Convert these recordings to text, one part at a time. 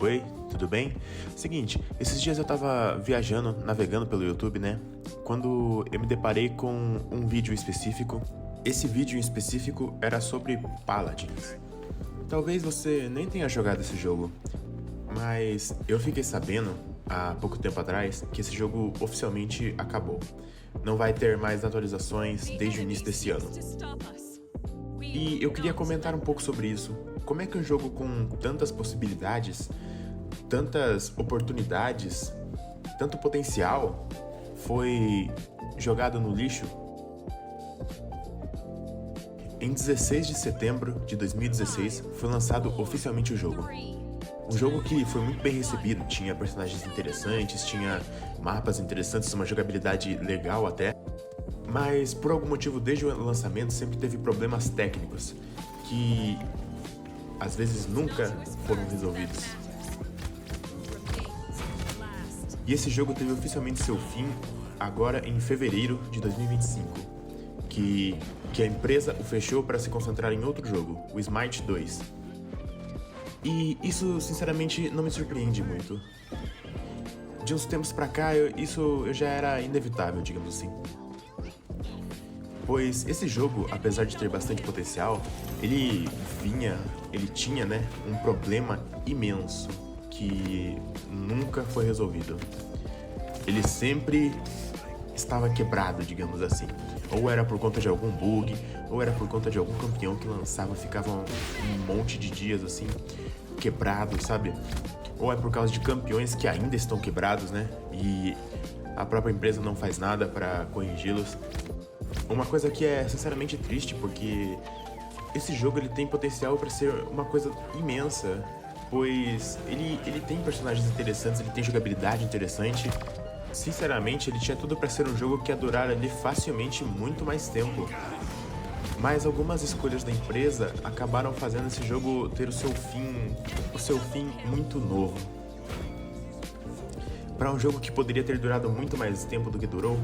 Oi, tudo bem? Seguinte, esses dias eu tava viajando, navegando pelo YouTube, né? Quando eu me deparei com um vídeo específico. Esse vídeo em específico era sobre Paladins. Talvez você nem tenha jogado esse jogo, mas eu fiquei sabendo, há pouco tempo atrás, que esse jogo oficialmente acabou. Não vai ter mais atualizações desde o início desse ano. E eu queria comentar um pouco sobre isso. Como é que um jogo com tantas possibilidades, tantas oportunidades, tanto potencial, foi jogado no lixo? Em 16 de setembro de 2016 foi lançado oficialmente o jogo. Um jogo que foi muito bem recebido, tinha personagens interessantes, tinha mapas interessantes, uma jogabilidade legal até. Mas por algum motivo desde o lançamento sempre teve problemas técnicos que às vezes nunca foram resolvidos. E esse jogo teve oficialmente seu fim agora em fevereiro de 2025, que a empresa o fechou para se concentrar em outro jogo, o Smite 2. E isso sinceramente não me surpreende muito. De uns tempos pra cá isso já era inevitável, digamos assim. Pois esse jogo, apesar de ter bastante potencial, ele tinha, um problema imenso que nunca foi resolvido. Ele sempre estava quebrado, digamos assim. Ou era por conta de algum bug, ou era por conta de algum campeão que lançava, ficava um monte de dias assim, quebrado, sabe? Ou é por causa de campeões que ainda estão quebrados, né? E a própria empresa não faz nada para corrigi-los. Uma coisa que é sinceramente triste, porque esse jogo ele tem potencial para ser uma coisa imensa, pois ele tem personagens interessantes, ele tem jogabilidade interessante. Sinceramente, ele tinha tudo para ser um jogo que ia durar ali facilmente muito mais tempo. Mas algumas escolhas da empresa acabaram fazendo esse jogo ter o seu fim muito novo. Para um jogo que poderia ter durado muito mais tempo do que durou,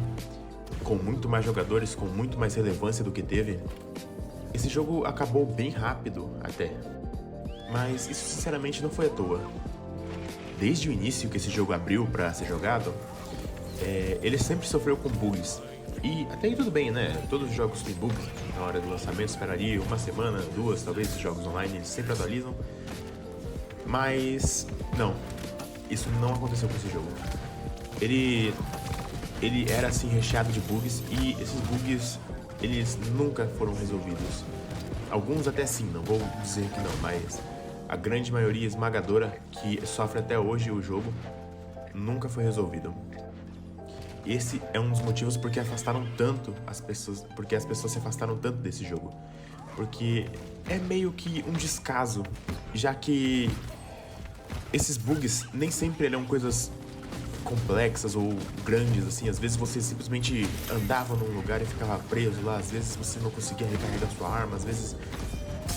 com muito mais jogadores, com muito mais relevância do que teve, esse jogo acabou bem rápido até. Mas isso sinceramente não foi à toa. Desde o início que esse jogo abriu para ser jogado, ele sempre sofreu com bugs. E até aí tudo bem, né? Todos os jogos têm bugs na hora do lançamento, esperaria uma semana, duas, talvez os jogos online eles sempre atualizam. Mas não, isso não aconteceu com esse jogo. Ele era assim recheado de bugs e esses bugs eles nunca foram resolvidos. Alguns até sim, não vou dizer que não, mas a grande maioria esmagadora que sofre até hoje o jogo nunca foi resolvido. Esse é um dos motivos porque afastaram tanto as pessoas, porque as pessoas se afastaram tanto desse jogo. Porque é meio que um descaso, já que esses bugs nem sempre eram coisas complexas ou grandes, assim. Às vezes você simplesmente andava num lugar e ficava preso lá, às vezes você não conseguia recarregar sua arma, às vezes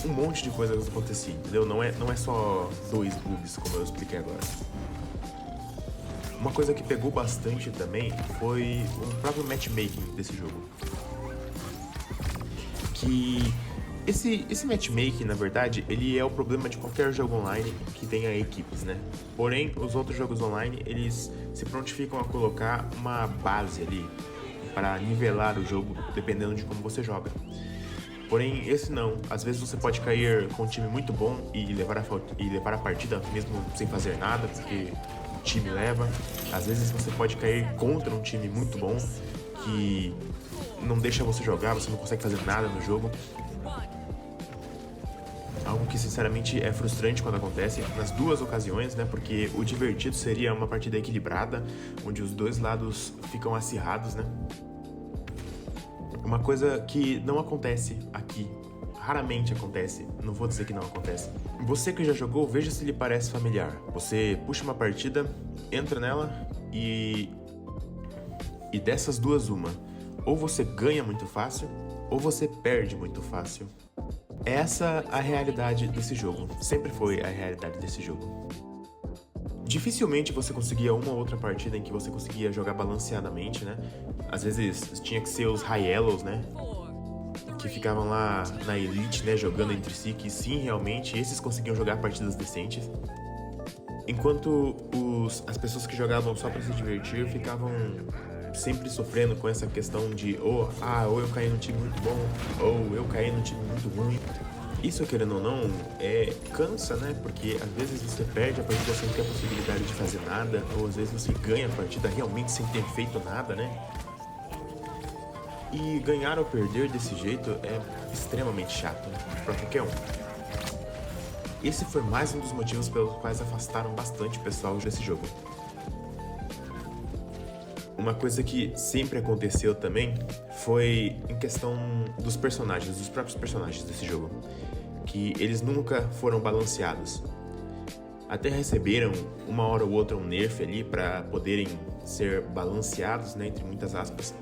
um monte de coisas acontecia, entendeu? Não é só dois bugs, como eu expliquei agora. Uma coisa que pegou bastante também foi o próprio matchmaking desse jogo. Que esse matchmaking, na verdade, ele é o problema de qualquer jogo online que tenha equipes, né? Porém, os outros jogos online, eles se prontificam a colocar uma base ali para nivelar o jogo, dependendo de como você joga. Porém, esse não. Às vezes você pode cair com um time muito bom e levar a partida mesmo sem fazer nada, porque o time leva. Às vezes você pode cair contra um time muito bom que não deixa você jogar, você não consegue fazer nada no jogo. Algo que sinceramente é frustrante quando acontece nas duas ocasiões, né? Porque o divertido seria uma partida equilibrada, onde os dois lados ficam acirrados, né? Uma coisa que não acontece aqui, raramente acontece, não vou dizer que não acontece. Você que já jogou, veja se lhe parece familiar. Você puxa uma partida, entra nela e dessas duas uma. Ou você ganha muito fácil, ou você perde muito fácil. Essa é a realidade desse jogo, sempre foi a realidade desse jogo. Dificilmente você conseguia uma ou outra partida em que você conseguia jogar balanceadamente, né? Às vezes tinha que ser os high elos, né? Que ficavam lá na elite, né? Jogando entre si, que sim, realmente, esses conseguiam jogar partidas decentes. Enquanto as pessoas que jogavam só pra se divertir ficavam sempre sofrendo com essa questão de ou eu caí num time muito bom, ou eu caí num time muito ruim. Isso, querendo ou não, cansa, né? Porque às vezes você perde a partida sem ter a possibilidade de fazer nada, ou às vezes você ganha a partida realmente sem ter feito nada, né? E ganhar ou perder desse jeito é extremamente chato pra qualquer um. Esse foi mais um dos motivos pelos quais afastaram bastante o pessoal desse jogo. Uma coisa que sempre aconteceu também foi em questão dos personagens, dos próprios personagens desse jogo, que eles nunca foram balanceados. Até receberam uma hora ou outra um nerf ali para poderem ser balanceados, né, entre muitas aspas,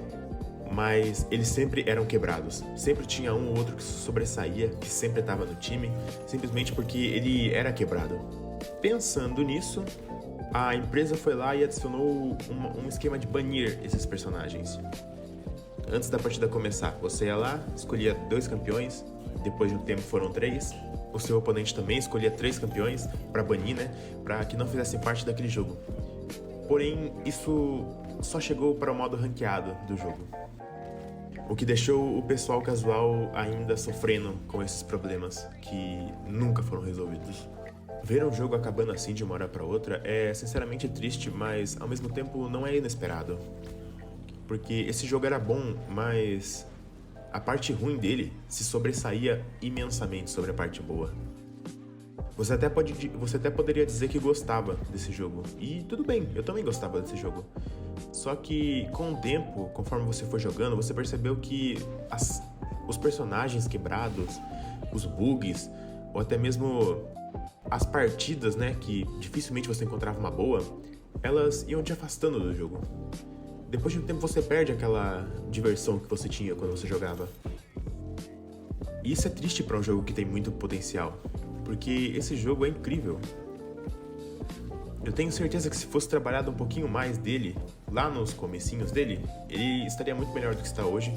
mas eles sempre eram quebrados. Sempre tinha um ou outro que sobressaía, que sempre estava no time, simplesmente porque ele era quebrado. Pensando nisso, a empresa foi lá e adicionou um esquema de banir esses personagens. Antes da partida começar, você ia lá, escolhia 2 campeões, depois de um tempo foram 3. O seu oponente também escolhia 3 campeões para banir, né? Para que não fizessem parte daquele jogo. Porém, isso só chegou para o modo ranqueado do jogo, o que deixou o pessoal casual ainda sofrendo com esses problemas que nunca foram resolvidos. Ver um jogo acabando assim de uma hora para outra é sinceramente triste, mas ao mesmo tempo não é inesperado. Porque esse jogo era bom, mas a parte ruim dele se sobressaía imensamente sobre a parte boa. Você até poderia dizer que gostava desse jogo, e tudo bem, eu também gostava desse jogo. Só que com o tempo, conforme você foi jogando, você percebeu que os personagens quebrados, os bugs, ou até mesmo as partidas, né, que dificilmente você encontrava uma boa, elas iam te afastando do jogo. Depois de um tempo você perde aquela diversão que você tinha quando você jogava. E isso é triste para um jogo que tem muito potencial, porque esse jogo é incrível. Eu tenho certeza que se fosse trabalhado um pouquinho mais dele, lá nos comecinhos dele, ele estaria muito melhor do que está hoje.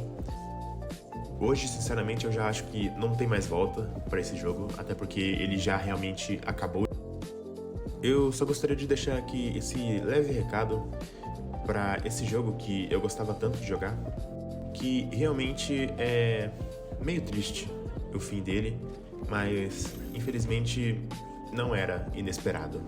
Hoje, sinceramente, eu já acho que não tem mais volta para esse jogo, até porque ele já realmente acabou. Eu só gostaria de deixar aqui esse leve recado para esse jogo que eu gostava tanto de jogar, que realmente é meio triste o fim dele, mas infelizmente não era inesperado.